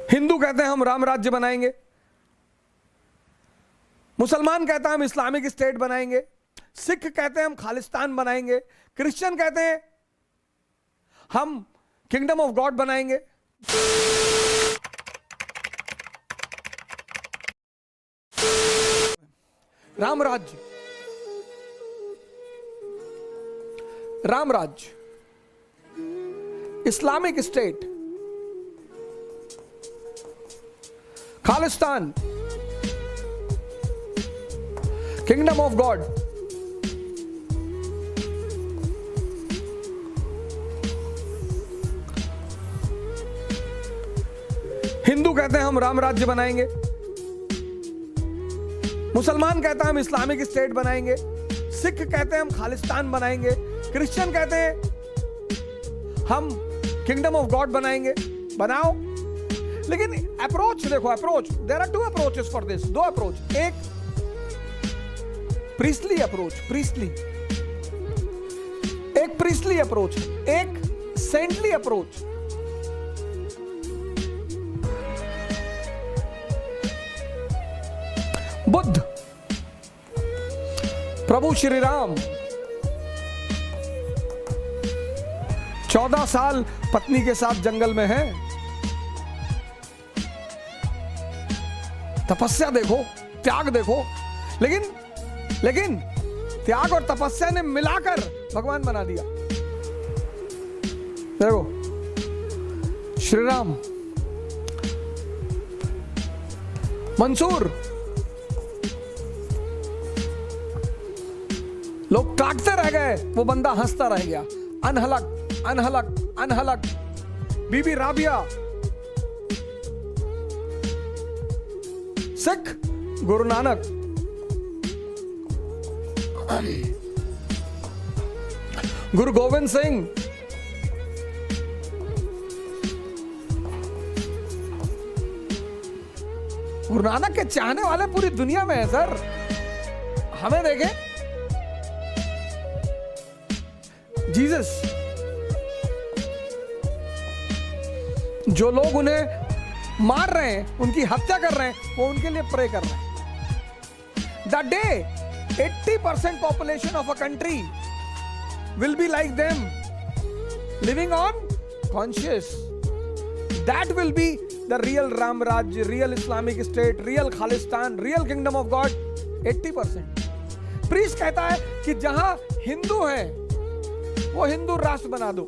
हिंदू कहते हैं हम राम राज्य बनाएंगे, मुसलमान कहता है हम इस्लामिक स्टेट बनाएंगे, सिख कहते हैं हम खालिस्तान बनाएंगे, क्रिश्चियन कहते हैं हम किंगडम ऑफ गॉड बनाएंगे। राम राज्य, राम राज्य, Islamic state, Khalistan, kingdom of God. Hindu कहते हैं हम राम राज्य बनाएंगे, मुसलमान कहता है हम इस्लामिक स्टेट बनाएंगे, सिख कहते हैं हम खालिस्तान बनाएंगे, क्रिश्चियन कहते हैं हम किंगडम ऑफ गॉड बनाएंगे। बनाओ, लेकिन अप्रोच देखो, approach, there are two approaches for this, दो अप्रोच, एक प्रीस्टली अप्रोच, प्रीस्टली, एक प्रीस्टली अप्रोच, एक सेंटली अप्रोच। बुद्ध, प्रभु श्री राम 14 साल पत्नी के साथ जंगल में है। तपस्या देखो, त्याग देखो, लेकिन त्याग और तपस्या ने मिलाकर भगवान बना दिया। देखो श्री राम, मंसूर, लोग काटते रह गए, वो बंदा हंसता रह गया। अनहलक, अनहलक, अनहलक, बीबी राबिया। सिख, गुरु नानक, गुरु गोविंद सिंह, गुरु नानक के चाहने वाले पूरी दुनिया में है सर। हमें देखें, जीसस, जो लोग उन्हें मार रहे हैं, उनकी हत्या कर रहे हैं, वो उनके लिए प्रे कर रहे हैं। The day 80% population of a country will be like them, living on conscious. That will be the real Ram Raj, real Islamic State, real Khalistan, real Kingdom of God. 80%. Priest कहता है कि जहां हिंदू हैं वो हिंदू राष्ट्र बना दो,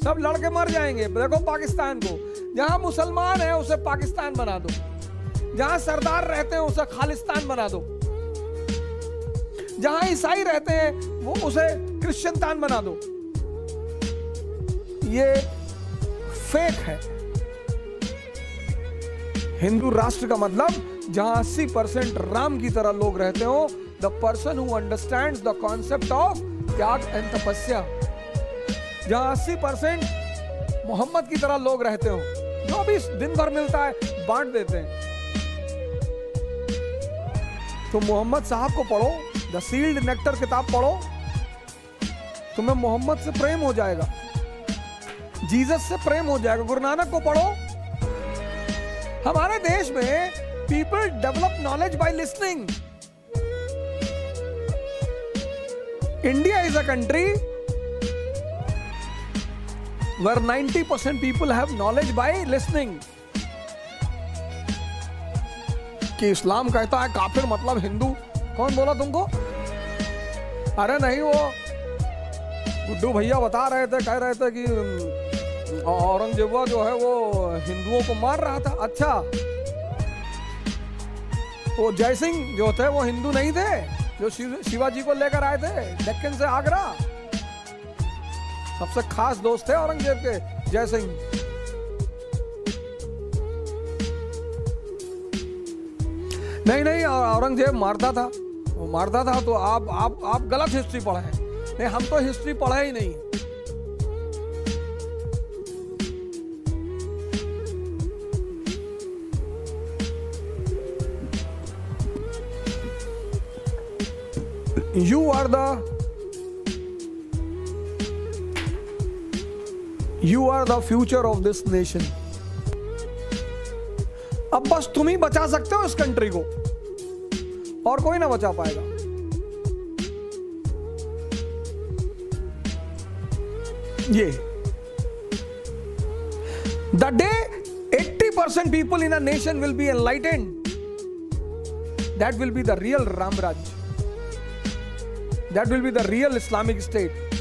सब लड़के मर जाएंगे। देखो पाकिस्तान को, जहां मुसलमान है उसे पाकिस्तान बना दो, जहां सरदार रहते हैं उसे खालिस्तान बना दो, जहां ईसाई रहते हैं वो उसे क्रिश्चियनतान बना दो। ये फेक है। हिंदू राष्ट्र का मतलब जहां 80% राम की तरह लोग रहते हो, the person who understands the concept of त्याग एंड तपस्या। जहां 80% मोहम्मद की तरह लोग रहते हो, जो भी दिन भर मिलता है बांट देते हैं। तो मोहम्मद साहब को पढ़ो, द सील्ड नेक्टर किताब पढ़ो, तुम्हें मोहम्मद से प्रेम हो जाएगा, जीसस से प्रेम हो जाएगा। गुरु नानक को पढ़ो। हमारे देश में people develop knowledge by listening. India is a country where 90% people have knowledge by listening. कि इस्लाम कहता है काफिर मतलब हिंदू। कौन बोला तुमको? अरे नहीं, वो गुड्डू भैया बता रहे थे, कह रहे थे कि औरंगजेब जो है वो हिंदुओं को मार रहा था। अच्छा, वो जय सिंह जो थे वो हिंदू नहीं थे, जो शिवाजी को लेकर आए थे दक्कन से आगरा। सबसे खास दोस्त थे औरंगजेब के जय सिंह। नहीं, औरंगजेब मारता था, वो मारता था। तो आप गलत हिस्ट्री पढ़े हैं। नहीं, हम तो हिस्ट्री पढ़े ही नहीं। You are the future of this nation. अब बस तुम ही बचा सकते हो इस कंट्री को, और कोई ना बचा पाएगा। ये the day 80% people in a nation will be enlightened, that will be the real Ram Raj, that will be the real Islamic state.